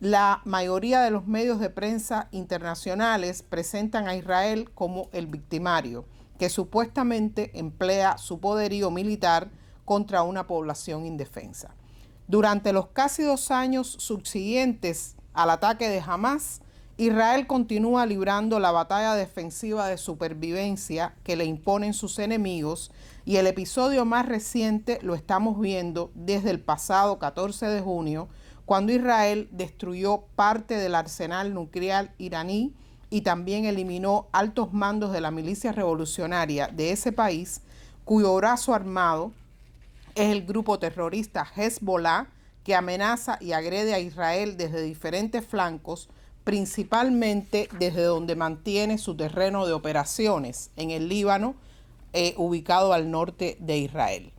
Speaker 7: la mayoría de los medios de prensa internacionales presentan a Israel como el victimario, que supuestamente emplea su poderío militar contra una población indefensa. Durante los casi 2 años subsiguientes al ataque de Hamás, Israel continúa librando la batalla defensiva de supervivencia que le imponen sus enemigos, y el episodio más reciente lo estamos viendo desde el pasado 14 de junio, cuando Israel destruyó parte del arsenal nuclear iraní y también eliminó altos mandos de la milicia revolucionaria de ese país, cuyo brazo armado es el grupo terrorista Hezbollah, que amenaza y agrede a Israel desde diferentes flancos, principalmente desde donde mantiene su terreno de operaciones en el Líbano, ubicado al norte de Israel.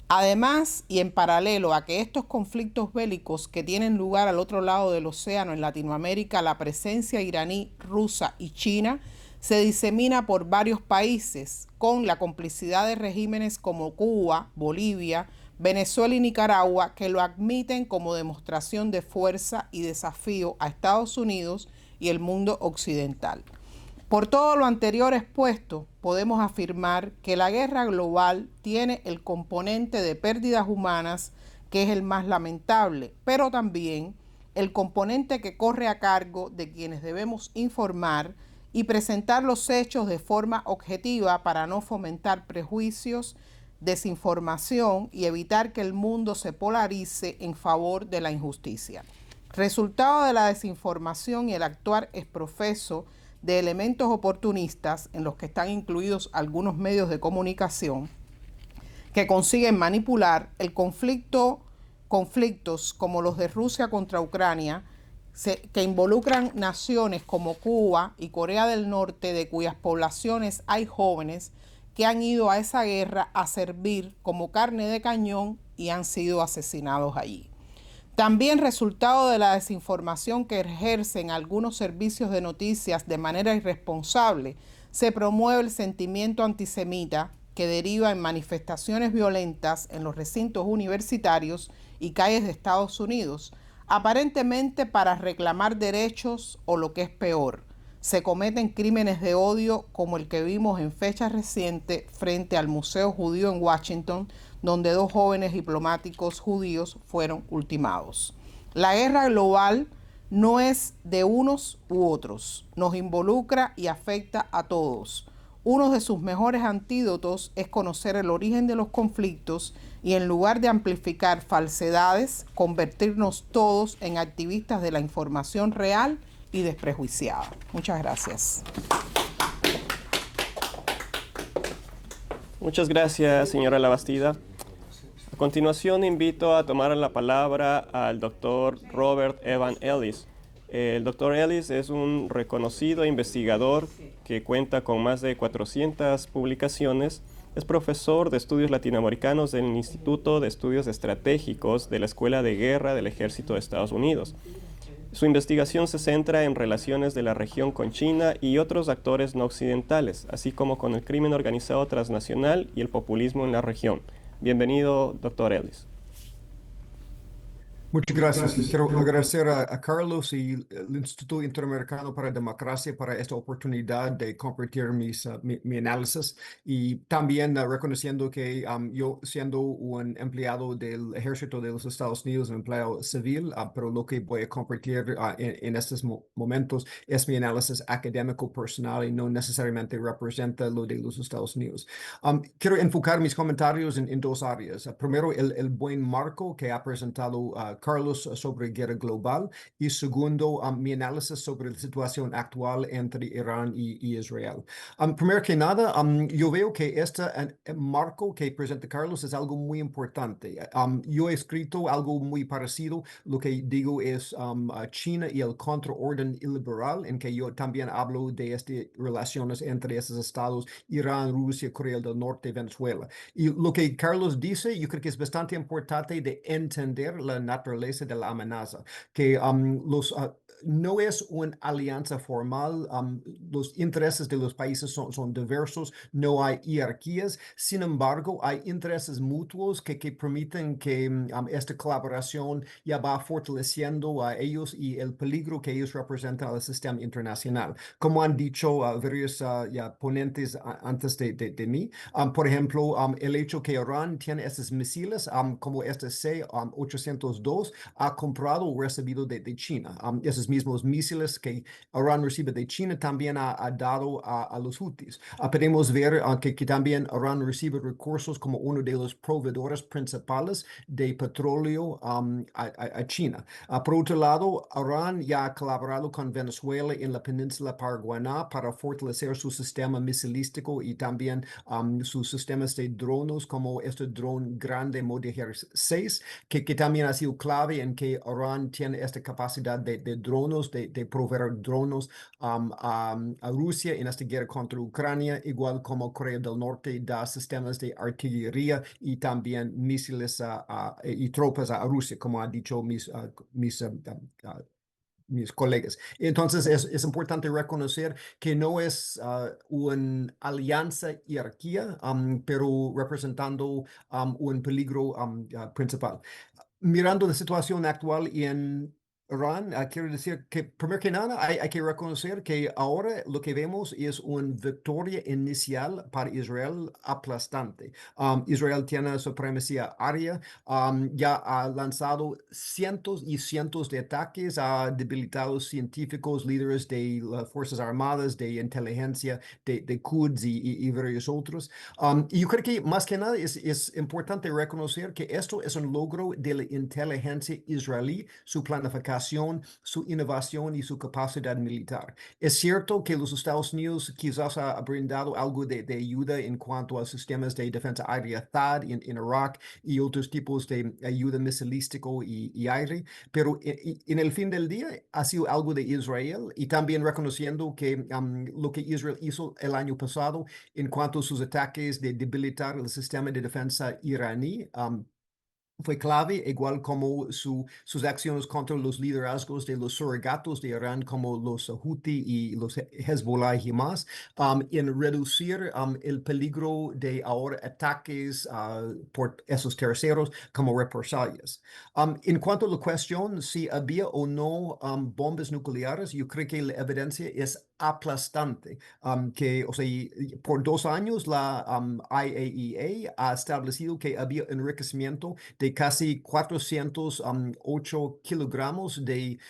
Speaker 7: Además, y en paralelo a que estos conflictos bélicos que tienen lugar al otro lado del océano en Latinoamérica, la presencia iraní, rusa y china se disemina por varios países con la complicidad de regímenes como Cuba, Bolivia, Venezuela y Nicaragua, que lo admiten como demostración de fuerza y desafío a Estados Unidos y el mundo occidental. Por todo lo anterior expuesto, podemos afirmar que la guerra global tiene el componente de pérdidas humanas, que es el más lamentable, pero también el componente que corre a cargo de quienes debemos informar y presentar los hechos de forma objetiva para no fomentar prejuicios, desinformación y evitar que el mundo se polarice en favor de la injusticia. Resultado de la desinformación y el actuar exprofeso de elementos oportunistas, en los que están incluidos algunos medios de comunicación, que consiguen manipular el conflictos como los de Rusia contra Ucrania, que involucran naciones como Cuba y Corea del Norte, de cuyas poblaciones hay jóvenes que han ido a esa guerra a servir como carne de cañón y han sido asesinados allí. También resultado de la desinformación que ejercen algunos servicios de noticias de manera irresponsable, se promueve el sentimiento antisemita que deriva en manifestaciones violentas en los recintos universitarios y calles de Estados Unidos, aparentemente para reclamar derechos o, lo que es peor, se cometen crímenes de odio como el que vimos en fecha reciente frente al Museo Judío en Washington, donde 2 jóvenes diplomáticos judíos fueron ultimados. La guerra global no es de unos u otros, nos involucra y afecta a todos. Uno de sus mejores antídotos es conocer el origen de los conflictos y, en lugar de amplificar falsedades, convertirnos todos en activistas de la información real y desprejuiciada. Muchas gracias.
Speaker 1: Muchas gracias, señora Labastida. A continuación, invito a tomar la palabra al doctor Robert Evan Ellis. El doctor Ellis es un reconocido investigador que cuenta con más de 400 publicaciones. Es profesor de estudios latinoamericanos del Instituto de Estudios Estratégicos de la Escuela de Guerra del Ejército de Estados Unidos. Su investigación se centra en relaciones de la región con China y otros actores no occidentales, así como con el crimen organizado transnacional y el populismo en la región. Bienvenido, doctor Ellis.
Speaker 8: Muchas gracias. Quiero agradecer a Carlos y el Instituto Interamericano para la Democracia para esta oportunidad de compartir mi análisis, y también reconociendo que yo, siendo un empleado del Ejército de los Estados Unidos, un empleado civil, pero lo que voy a compartir en estos momentos es mi análisis académico personal y no necesariamente representa lo de los Estados Unidos. Quiero enfocar mis comentarios en 2 áreas. Primero, el buen marco que ha presentado Carlos sobre guerra global, y segundo, mi análisis sobre la situación actual entre Irán y Israel. Primero que nada, yo veo que este marco que presenta Carlos es algo muy importante. Yo he escrito algo muy parecido. Lo que digo es China y el contraorden iliberal, en que yo también hablo de estas relaciones entre esos estados, Irán, Rusia, Corea del Norte, Venezuela. Y lo que Carlos dice, yo creo que es bastante importante de entender la naturaleza de la amenaza, que no es una alianza formal, los intereses de los países son diversos, no hay jerarquías, sin embargo, hay intereses mutuos que permiten que esta colaboración ya va fortaleciendo a ellos y el peligro que ellos representan al sistema internacional. Como han dicho varios ponentes antes de mí, por ejemplo, el hecho que Irán tiene estos misiles como este C-802 ha comprado o recibido de China. Esos mismos misiles que Irán recibe de China también ha dado a los Houthis. Podemos ver que también Irán recibe recursos como uno de los proveedores principales de petróleo a China. Por otro lado, Irán ya ha colaborado con Venezuela en la península paraguayana para fortalecer su sistema misilístico y también sus sistemas de drones, como este dron grande Mojave 6, que también ha sido clave en que Irán tiene esta capacidad de drones, de proveer drones a Rusia en esta guerra contra Ucrania, igual como Corea del Norte da sistemas de artillería y también misiles y tropas a Rusia, como han dicho mis mis colegas. Entonces es importante reconocer que no es una alianza jerarquía, pero representando un peligro principal. Mirando la situación actual en Irán, quiero decir que, primero que nada, hay que reconocer que ahora lo que vemos es una victoria inicial para Israel aplastante. Israel tiene supremacía aérea, ya ha lanzado cientos y cientos de ataques, ha debilitado científicos, líderes de las Fuerzas Armadas, de inteligencia, de Quds y varios otros. Y yo creo que más que nada es importante reconocer que esto es un logro de la inteligencia israelí, su planificación, su innovación y su capacidad militar. Es cierto que los Estados Unidos quizás ha brindado algo de ayuda en cuanto a sistemas de defensa aérea THAAD en Irak y otros tipos de ayuda misilístico y aire, pero en el fin del día ha sido algo de Israel y también reconociendo que lo que Israel hizo el año pasado en cuanto a sus ataques de debilitar el sistema de defensa iraní, fue clave, igual como sus acciones contra los liderazgos de los surrogatos de Irán, como los Houthi y los Hezbollah y más, en reducir el peligro de ahora ataques por esos terceros como represalias. En cuanto a la cuestión si había o no bombas nucleares, yo creo que la evidencia es aplastante, que, o sea, por 2 años la IAEA ha establecido que había enriquecimiento de casi 408 kilogramos de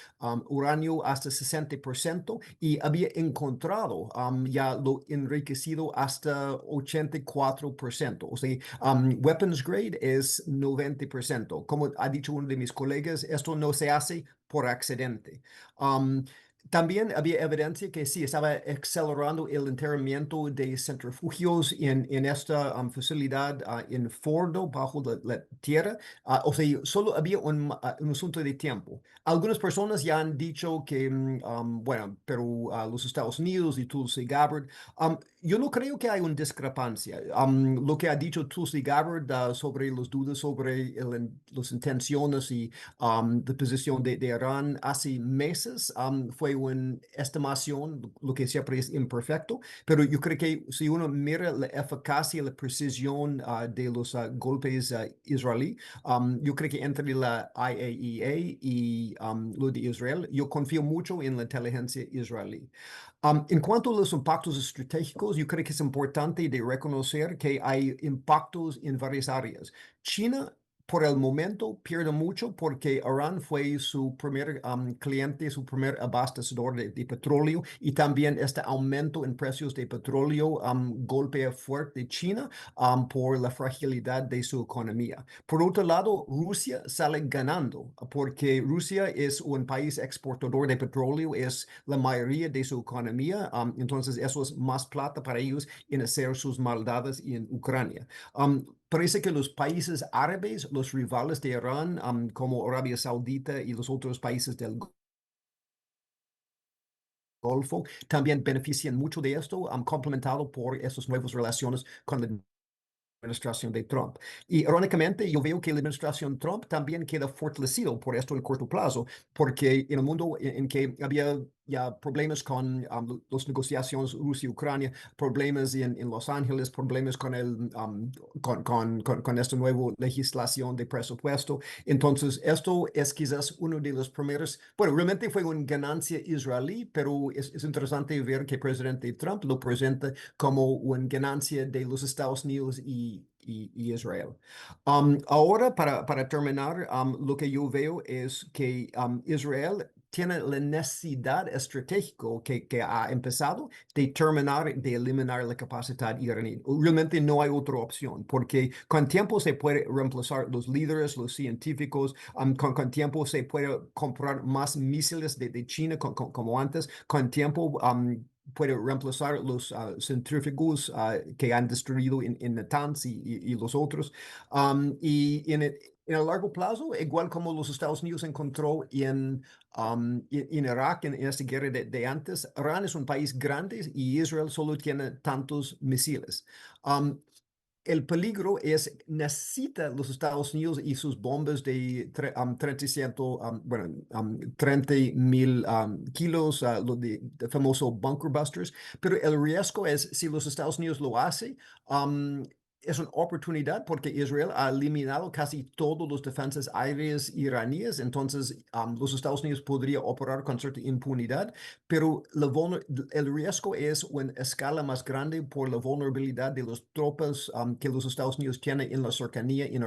Speaker 8: uranio hasta 60% y había encontrado ya lo enriquecido hasta 84%. O sea, weapons grade es 90%. Como ha dicho uno de mis colegas, esto no se hace por accidente. También había evidencia que sí, estaba acelerando el enterramiento de centrifugios en esta facilidad en Fordo, bajo la tierra. O sea, solo había un asunto de tiempo. Algunas personas ya han dicho que, bueno, pero los Estados Unidos y Tulsi Gabbard, yo no creo que hay una discrepancia. Lo que ha dicho Tulsi Gabbard sobre las dudas sobre las intenciones y la posición de Irán hace meses fue una estimación, lo que siempre es imperfecto, pero yo creo que si uno mira la eficacia, la precisión de los golpes israelí, yo creo que entre la IAEA y lo de Israel, yo confío mucho en la inteligencia israelí. En cuanto a los impactos estratégicos, yo creo que es importante de reconocer que hay impactos en varias áreas. China por el momento pierde mucho porque Irán fue su primer cliente, su primer abastecedor de petróleo y también este aumento en precios de petróleo golpea fuerte China por la fragilidad de su economía. Por otro lado, Rusia sale ganando porque Rusia es un país exportador de petróleo, es la mayoría de su economía, entonces eso es más plata para ellos en hacer sus maldades en Ucrania. Parece que los países árabes, los rivales de Irán, como Arabia Saudita y los otros países del Golfo, también benefician mucho de esto, complementado por esas nuevas relaciones con la administración de Trump. Y irónicamente, yo veo que la administración Trump también queda fortalecido por esto en corto plazo, porque en el mundo en que había ya problemas con las negociaciones Rusia-Ucrania, problemas en Los Ángeles, problemas con con esta nueva legislación de presupuesto. Entonces, esto es quizás uno de los primeros, bueno, realmente fue una ganancia israelí, pero es interesante ver que el presidente Trump lo presenta como una ganancia de los Estados Unidos y Israel. Ahora, para terminar, lo que yo veo es que Israel tiene la necesidad estratégica que ha empezado de terminar, de eliminar la capacidad iraní. Realmente no hay otra opción, porque con tiempo se puede reemplazar los líderes, los científicos, con tiempo se puede comprar más misiles de China como antes, con tiempo puede reemplazar los centrífugos que han destruido en Natanz y los otros. Y en el largo plazo, igual como los Estados Unidos encontró en Irak, en esta guerra de antes, Irán es un país grande y Israel solo tiene tantos misiles. el peligro es, necesita los Estados Unidos y sus bombas de 30,000 kilos, lo de famoso bunker busters, pero el riesgo es, si los Estados Unidos lo hace, es una oportunidad porque Israel ha eliminado casi todos los defensas aéreas iraníes, entonces los Estados Unidos podría operar con cierta impunidad, pero el riesgo es una escala más grande por la vulnerabilidad de las tropas que los Estados Unidos tienen en la cercanía en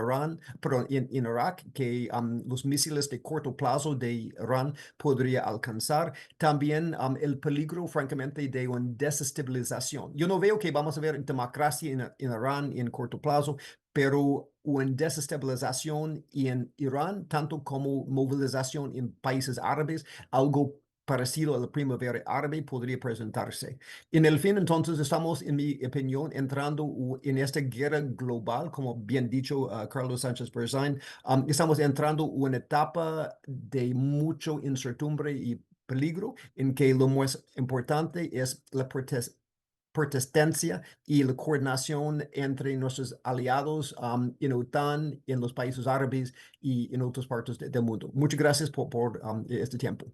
Speaker 8: Irak, que los misiles de corto plazo de Irán podría alcanzar. También el peligro, francamente, de una desestabilización. Yo no veo que vamos a ver democracia en Irán en corto plazo, pero una desestabilización en Irán, tanto como movilización en países árabes, algo parecido a la primavera árabe podría presentarse. En el fin, entonces, estamos, en mi opinión, entrando en esta guerra global, como bien dicho Carlos Sánchez Berzain. Estamos entrando en una etapa de mucha incertidumbre y peligro, en que lo más importante es la persistencia y la coordinación entre nuestros aliados en OTAN, en los países árabes y en otras partes del mundo. Muchas gracias por este tiempo.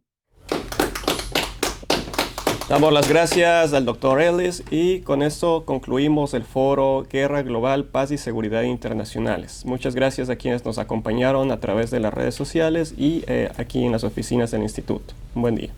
Speaker 1: Damos las gracias al Dr. Ellis y con esto concluimos el foro Guerra Global, Paz y Seguridad Internacionales. Muchas gracias a quienes nos acompañaron a través de las redes sociales y aquí en las oficinas del Instituto. Un buen día.